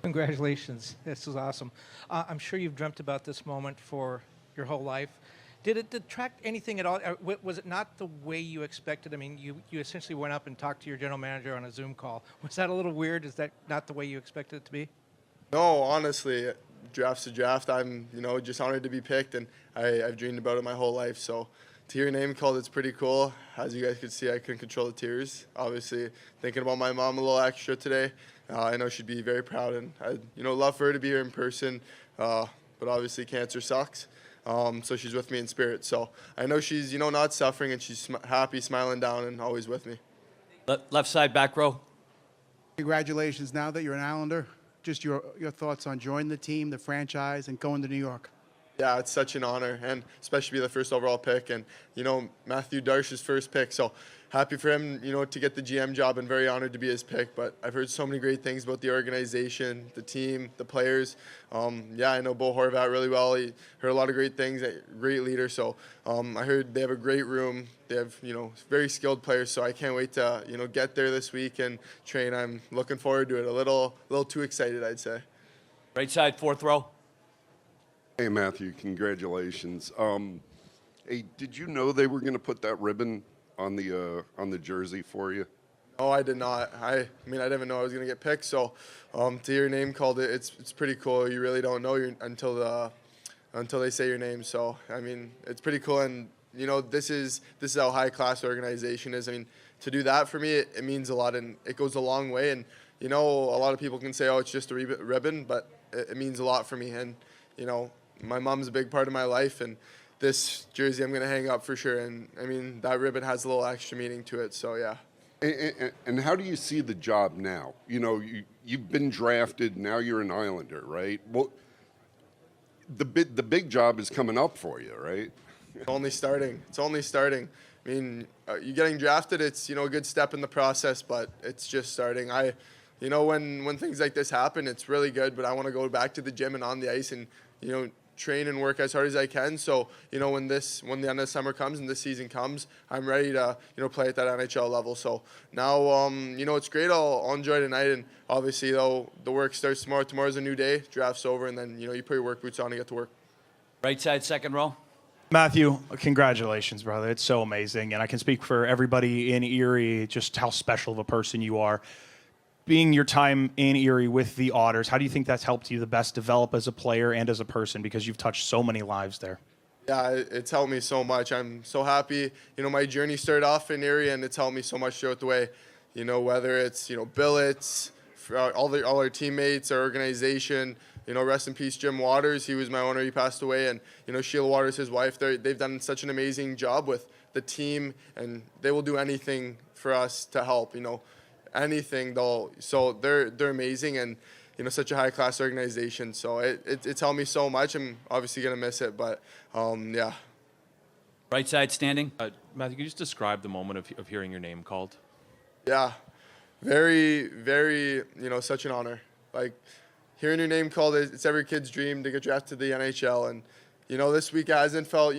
Congratulations. This is awesome. I'm sure you've dreamt about this moment for your whole life. Did it detract anything at all? Was it not the way you expected? I mean, you essentially went up and talked to your general manager on a Zoom call. Was that a little weird? Is that not the way you expected it to be? No, honestly, draft's a draft. I'm, just honored to be picked, and I've dreamed about it my whole life. So to hear your name called, it's pretty cool. As you guys could see, I couldn't control the tears. Obviously, thinking about my mom a little extra today. I know she'd be very proud, and I'd, love for her to be here in person. But obviously, cancer sucks. So she's with me in spirit. So I know she's, not suffering, and she's happy, smiling down, and always with me. Left side, back row. Congratulations. Now that you're an Islander, just your thoughts on joining the team, the franchise, and going to New York. Yeah, it's such an honor, and especially be the first overall pick, and Matthew Darsh's first pick. So happy for him, to get the GM job, and very honored to be his pick. But I've heard so many great things about the organization, the team, the players. Yeah, I know Bo Horvat really well. He heard a lot of great things. Great leader. So I heard they have a great room. They have very skilled players. So I can't wait to get there this week and train. I'm looking forward to it. A little too excited, I'd say. Right side, fourth row. Hey, Matthew, congratulations. Hey, did you know they were going to put that ribbon on the jersey for you? No, I did not. I mean, I didn't even know I was going to get picked. So to hear your name called, it's pretty cool. You really don't know until they say your name. So I mean, it's pretty cool. And this is how high class organization is. I mean, to do that for me, it means a lot, and it goes a long way. And a lot of people can say, oh, it's just a ribbon, but it means a lot for me. And my mom's a big part of my life, and this jersey I'm going to hang up for sure. And, I mean, that ribbon has a little extra meaning to it, so yeah. And how do you see the job now? You've been drafted, now you're an Islander, right? Well, the big job is coming up for you, right? It's only starting. I mean, you getting drafted, it's, a good step in the process, but it's just starting. When things like this happen, it's really good, but I want to go back to the gym and on the ice and, train and work as hard as I can. So, when the end of summer comes and this season comes, I'm ready to, play at that NHL level. So now, it's great. I'll enjoy tonight. And obviously, though, the work starts tomorrow. Tomorrow's a new day. Draft's over, and then, you put your work boots on and get to work. Right side, second row. Matthew, congratulations, brother. It's so amazing. And I can speak for everybody in Erie just how special of a person you are. Being your time in Erie with the Otters, how do you think that's helped you the best develop as a player and as a person, because you've touched so many lives there? Yeah, it's helped me so much. I'm so happy. My journey started off in Erie, and it's helped me so much throughout the way. Whether it's, Billets, all our teammates, our organization, rest in peace, Jim Waters. He was my owner. He passed away. And, Sheila Waters, his wife, they've done such an amazing job with the team, and they will do anything for us to help, anything though. So they're amazing, and such a high class organization. So it's helped me so much. I'm obviously gonna miss it, but yeah. Right side, standing. Matthew, could you just describe the moment of hearing your name called? Yeah, very, very, such an honor. Like, hearing your name called, it's every kid's dream to get drafted to the NHL. And, this week hasn't felt,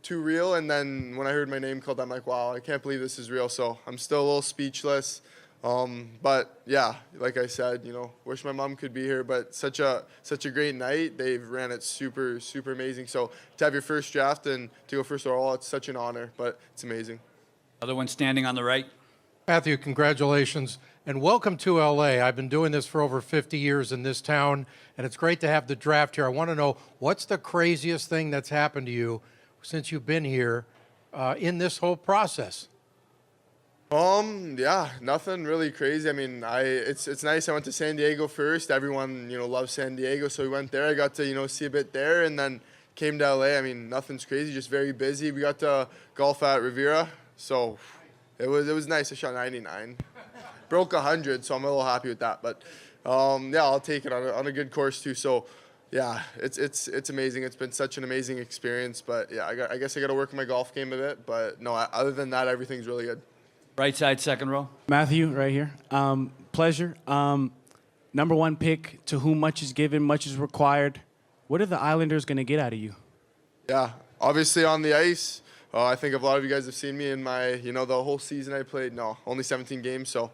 too real. And then when I heard my name called, I'm like, wow, I can't believe this is real. So I'm still a little speechless. But yeah, like I said, wish my mom could be here, but such a great night. They've ran it super, super amazing. So to have your first draft and to go first overall, it's such an honor, but it's amazing. Other one standing on the right. Matthew, congratulations and welcome to LA. I've been doing this for over 50 years in this town, and it's great to have the draft here. I want to know, what's the craziest thing that's happened to you since you've been here in this whole process? Yeah, nothing really crazy. I mean, it's nice. I went to San Diego first. Everyone, loves San Diego, so we went there. I got to, see a bit there, and then came to LA. I mean, nothing's crazy, just very busy. We got to golf at Riviera, so it was nice. I shot 99, broke 100, so I'm a little happy with that. But yeah, I'll take it on a good course too. So yeah, it's amazing. It's been such an amazing experience. But yeah, I guess I got to work on my golf game a bit. But no, other than that, everything's really good. Right side, second row. Matthew, right here. Pleasure. Number one pick, to whom much is given, much is required. What are the Islanders going to get out of you? Yeah, obviously on the ice. I think a lot of you guys have seen me in my, the whole season I played. No, only 17 games. So,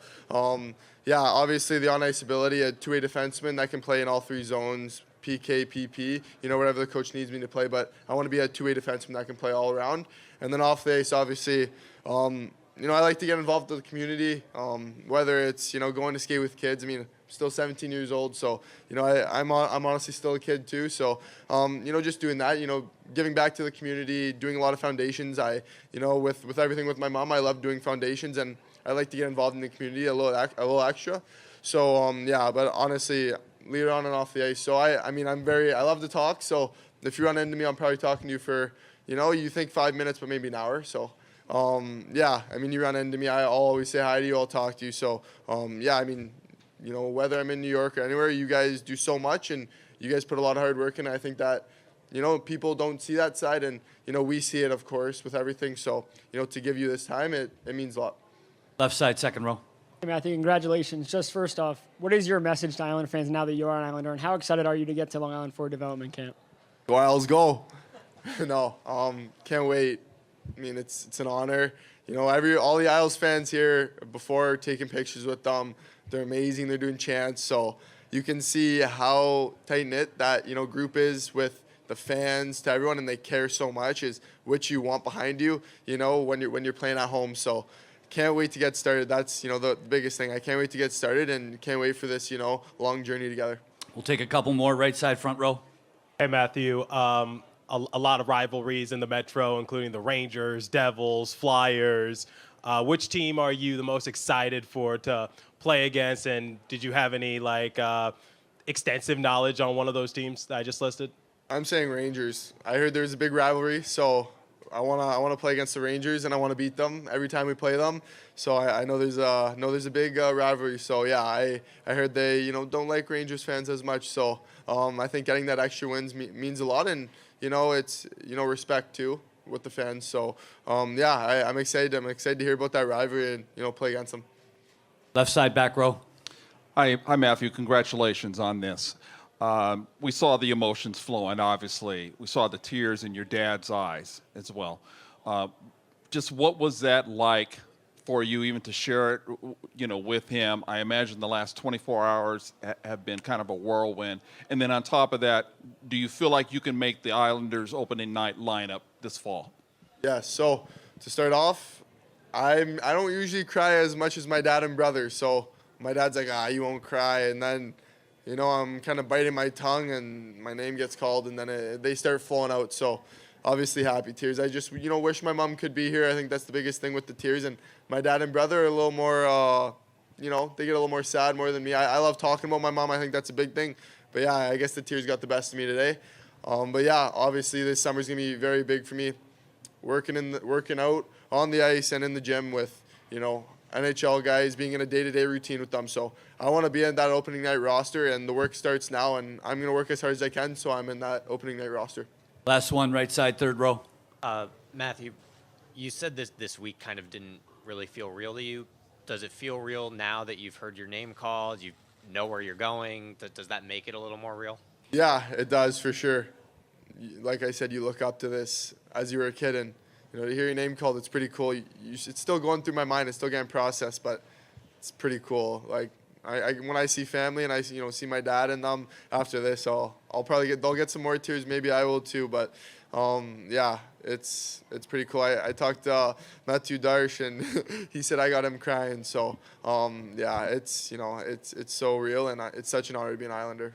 yeah, obviously the on-ice ability, a two-way defenseman that can play in all three zones, PK, PP, whatever the coach needs me to play. But I want to be a two-way defenseman that can play all around. And then off the ice, obviously, I like to get involved with the community, whether it's, going to skate with kids. I mean, I'm still 17 years old, so, I'm honestly still a kid too. So, just doing that, giving back to the community, doing a lot of foundations. With everything with my mom, I love doing foundations, and I like to get involved in the community a little extra. So, but honestly, leader on and off the ice. So, I love to talk. So, if you run into me, I'm probably talking to you for, you think 5 minutes, but maybe an hour. So, you run into me, I'll always say hi to you, I'll talk to you. So, whether I'm in New York or anywhere, you guys do so much, and you guys put a lot of hard work in. I think that, people don't see that side, and, we see it, of course, with everything. So, to give you this time, it means a lot. Left side, second row. Hey, Matthew, congratulations. Just first off, what is your message to Islander fans now that you are an Islander, and how excited are you to get to Long Island for development camp? Go Isles, go. No, can't wait. I mean, it's an honor. All the Isles fans here, before taking pictures with them, they're amazing. They're doing chants. So you can see how tight-knit that, group is with the fans to everyone, and they care so much, is what you want behind you, when you're playing at home. So can't wait to get started. That's, the biggest thing. I can't wait to get started, and can't wait for this, long journey together. We'll take a couple more. Right side, front row. Hey, Matthew. A lot of rivalries in the Metro, including the Rangers, Devils, Flyers. Which team are you the most excited for to play against? And did you have any extensive knowledge on one of those teams that I just listed? I'm saying Rangers. I heard there's a big rivalry, so I wanna play against the Rangers, and I want to beat them every time we play them. So I know there's a big rivalry. So yeah, I heard they don't like Rangers fans as much. So I think getting that extra wins means a lot, and it's respect too with the fans. So I'm excited. I'm excited to hear about that rivalry and play against them. Left side, back row. Hi, Matthew. Congratulations on this. We saw the emotions flowing, obviously. We saw the tears in your dad's eyes as well. Just what was that like for you, even to share it, with him? I imagine the last 24 hours have been kind of a whirlwind. And then on top of that, do you feel like you can make the Islanders opening night lineup this fall? Yeah, so to start off, I don't usually cry as much as my dad and brother. So my dad's like, you won't cry. And then, I'm kind of biting my tongue, and my name gets called, and then they start flowing out. So obviously happy tears. I just, wish my mom could be here. I think that's the biggest thing with the tears. And my dad and brother are a little more, they get a little more sad more than me. I love talking about my mom. I think that's a big thing. But yeah, I guess the tears got the best of me today. But yeah, obviously this summer's gonna be very big for me. Working out on the ice and in the gym with, NHL guys, being in a day-to-day routine with them. So I want to be in that opening night roster, and the work starts now, and I'm going to work as hard as I can so I'm in that opening night roster. Last one, right side, third row. Matthew, you said this week kind of didn't really feel real to you. Does it feel real now that you've heard your name called, you know where you're going? Does that make it a little more real? Yeah, it does for sure. Like I said, you look up to this as you were a kid, and to hear your name called, it's pretty cool. It's still going through my mind. It's still getting processed, but it's pretty cool. Like when I see family and I see my dad and them after this, I'll probably they'll get some more tears. Maybe I will too. But yeah, it's pretty cool. I talked to Matthew Darsh, and he said I got him crying. So yeah, it's so real, and it's such an honor to be an Islander.